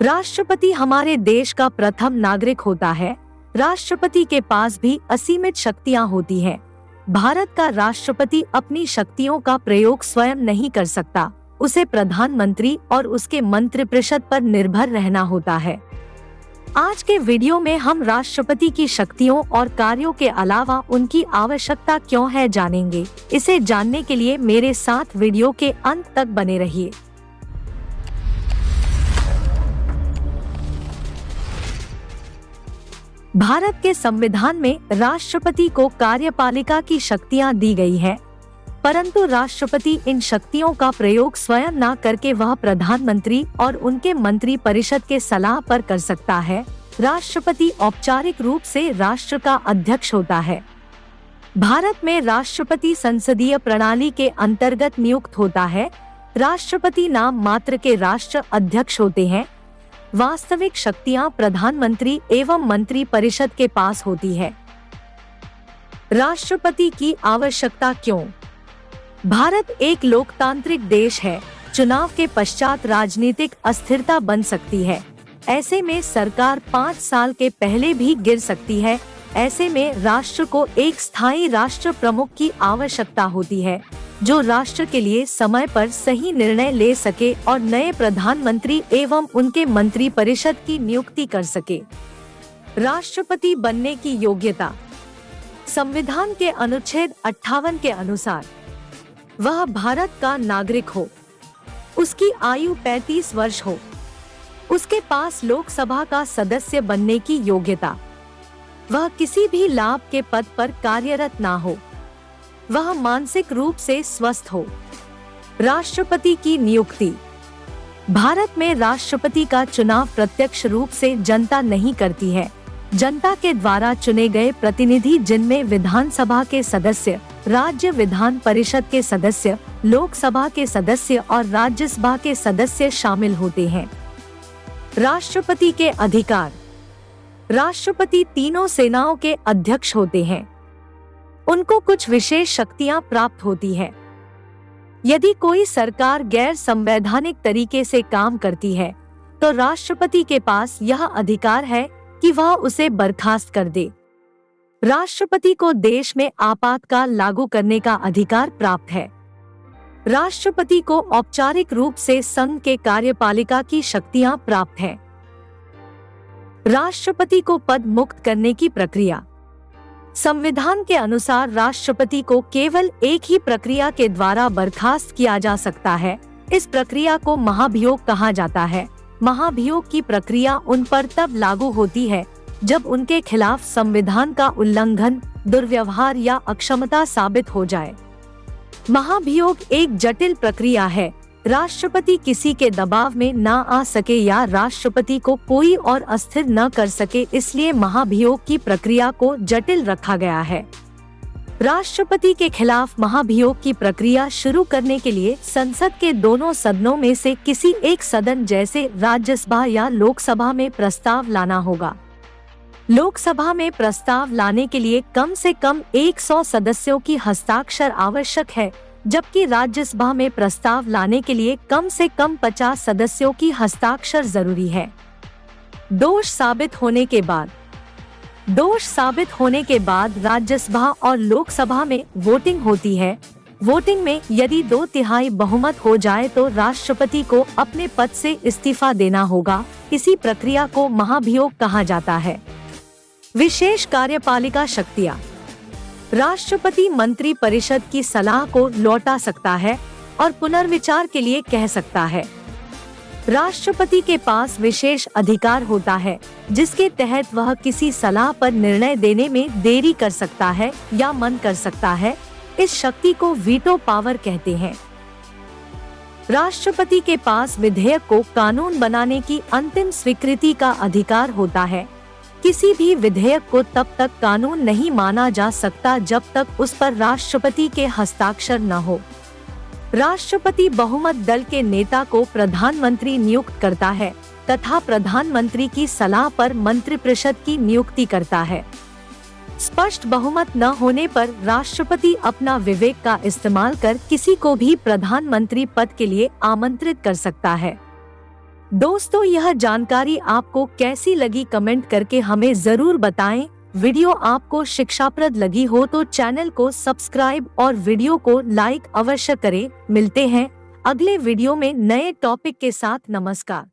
राष्ट्रपति हमारे देश का प्रथम नागरिक होता है। राष्ट्रपति के पास भी असीमित शक्तियां होती हैं। भारत का राष्ट्रपति अपनी शक्तियों का प्रयोग स्वयं नहीं कर सकता, उसे प्रधानमंत्री और उसके मंत्रिपरिषद पर निर्भर रहना होता है। आज के वीडियो में हम राष्ट्रपति की शक्तियों और कार्यों के अलावा उनकी आवश्यकता क्यों है जानेंगे। इसे जानने के लिए मेरे साथ वीडियो के अंत तक बने रहिए। भारत के संविधान में राष्ट्रपति को कार्यपालिका की शक्तियां दी गई हैं, परंतु राष्ट्रपति इन शक्तियों का प्रयोग स्वयं न करके वह प्रधानमंत्री और उनके मंत्री परिषद के सलाह पर कर सकता है। राष्ट्रपति औपचारिक रूप से राष्ट्र का अध्यक्ष होता है। भारत में राष्ट्रपति संसदीय प्रणाली के अंतर्गत नियुक्त होता है। राष्ट्रपति नाम मात्र के राष्ट्र अध्यक्ष होते हैं। वास्तविक शक्तियां प्रधानमंत्री एवं मंत्री परिषद के पास होती है। राष्ट्रपति की आवश्यकता क्यों? भारत एक लोकतांत्रिक देश है। चुनाव के पश्चात राजनीतिक अस्थिरता बन सकती है। ऐसे में सरकार 5 साल के पहले भी गिर सकती है। ऐसे में राष्ट्र को एक स्थायी राष्ट्र प्रमुख की आवश्यकता होती है, जो राष्ट्र के लिए समय पर सही निर्णय ले सके और नए प्रधानमंत्री एवं उनके मंत्री परिषद की नियुक्ति कर सके। राष्ट्रपति बनने की योग्यता। संविधान के अनुच्छेद 58 के अनुसार वह भारत का नागरिक हो, उसकी आयु 35 वर्ष हो, उसके पास लोकसभा का सदस्य बनने की योग्यता, वह किसी भी लाभ के पद पर कार्यरत ना हो, वह मानसिक रूप से स्वस्थ हो। राष्ट्रपति की नियुक्ति। भारत में राष्ट्रपति का चुनाव प्रत्यक्ष रूप से जनता नहीं करती है। जनता के द्वारा चुने गए प्रतिनिधि, जिनमें विधानसभा के सदस्य, राज्य विधान परिषद के सदस्य, लोकसभा के सदस्य और राज्यसभा के सदस्य शामिल होते हैं। राष्ट्रपति के अधिकार। राष्ट्रपति तीनों सेनाओं के अध्यक्ष होते हैं। उनको कुछ विशेष शक्तियां प्राप्त होती है। यदि कोई सरकार गैर संवैधानिक तरीके से काम करती है, तो राष्ट्रपति के पास यह अधिकार है कि वह उसे बर्खास्त कर दे। राष्ट्रपति को देश में आपातकाल लागू करने का अधिकार प्राप्त है। राष्ट्रपति को औपचारिक रूप से संघ के कार्यपालिका की शक्तियां प्राप्त हैं। राष्ट्रपति को पद मुक्त करने की प्रक्रिया। संविधान के अनुसार राष्ट्रपति को केवल एक ही प्रक्रिया के द्वारा बर्खास्त किया जा सकता है। इस प्रक्रिया को महाभियोग कहा जाता है। महाभियोग की प्रक्रिया उन पर तब लागू होती है जब उनके खिलाफ संविधान का उल्लंघन, दुर्व्यवहार या अक्षमता साबित हो जाए। महाभियोग एक जटिल प्रक्रिया है। राष्ट्रपति किसी के दबाव में न आ सके या राष्ट्रपति को कोई और अस्थिर न कर सके, इसलिए महाभियोग की प्रक्रिया को जटिल रखा गया है। राष्ट्रपति के खिलाफ महाभियोग की प्रक्रिया शुरू करने के लिए संसद के दोनों सदनों में से किसी एक सदन, जैसे राज्यसभा या लोकसभा में प्रस्ताव लाना होगा। लोकसभा में प्रस्ताव लाने के लिए कम से कम 100 सदस्यों की हस्ताक्षर आवश्यक है, जबकि राज्यसभा में प्रस्ताव लाने के लिए कम से कम 50 सदस्यों की हस्ताक्षर जरूरी है। दोष साबित होने के बाद राज्यसभा और लोकसभा में वोटिंग होती है। वोटिंग में यदि 2/3 बहुमत हो जाए तो राष्ट्रपति को अपने पद से इस्तीफा देना होगा। इसी प्रक्रिया को महाभियोग कहा जाता है। विशेष कार्यपालिका शक्तियां। राष्ट्रपति मंत्री परिषद की सलाह को लौटा सकता है और पुनर्विचार के लिए कह सकता है। राष्ट्रपति के पास विशेष अधिकार होता है, जिसके तहत वह किसी सलाह पर निर्णय देने में देरी कर सकता है या मन कर सकता है। इस शक्ति को वीटो पावर कहते हैं। राष्ट्रपति के पास विधेयक को कानून बनाने की अंतिम स्वीकृति का अधिकार होता है। किसी भी विधेयक को तब तक कानून नहीं माना जा सकता जब तक उस पर राष्ट्रपति के हस्ताक्षर न हो। राष्ट्रपति बहुमत दल के नेता को प्रधानमंत्री नियुक्त करता है तथा प्रधानमंत्री की सलाह पर मंत्रिपरिषद की नियुक्ति करता है। स्पष्ट बहुमत न होने पर राष्ट्रपति अपना विवेक का इस्तेमाल कर किसी को भी प्रधानमंत्री पद के लिए आमंत्रित कर सकता है। दोस्तों, यह जानकारी आपको कैसी लगी कमेंट करके हमें जरूर बताएं। वीडियो आपको शिक्षाप्रद लगी हो तो चैनल को सब्सक्राइब और वीडियो को लाइक अवश्य करें। मिलते हैं अगले वीडियो में नए टॉपिक के साथ। नमस्कार।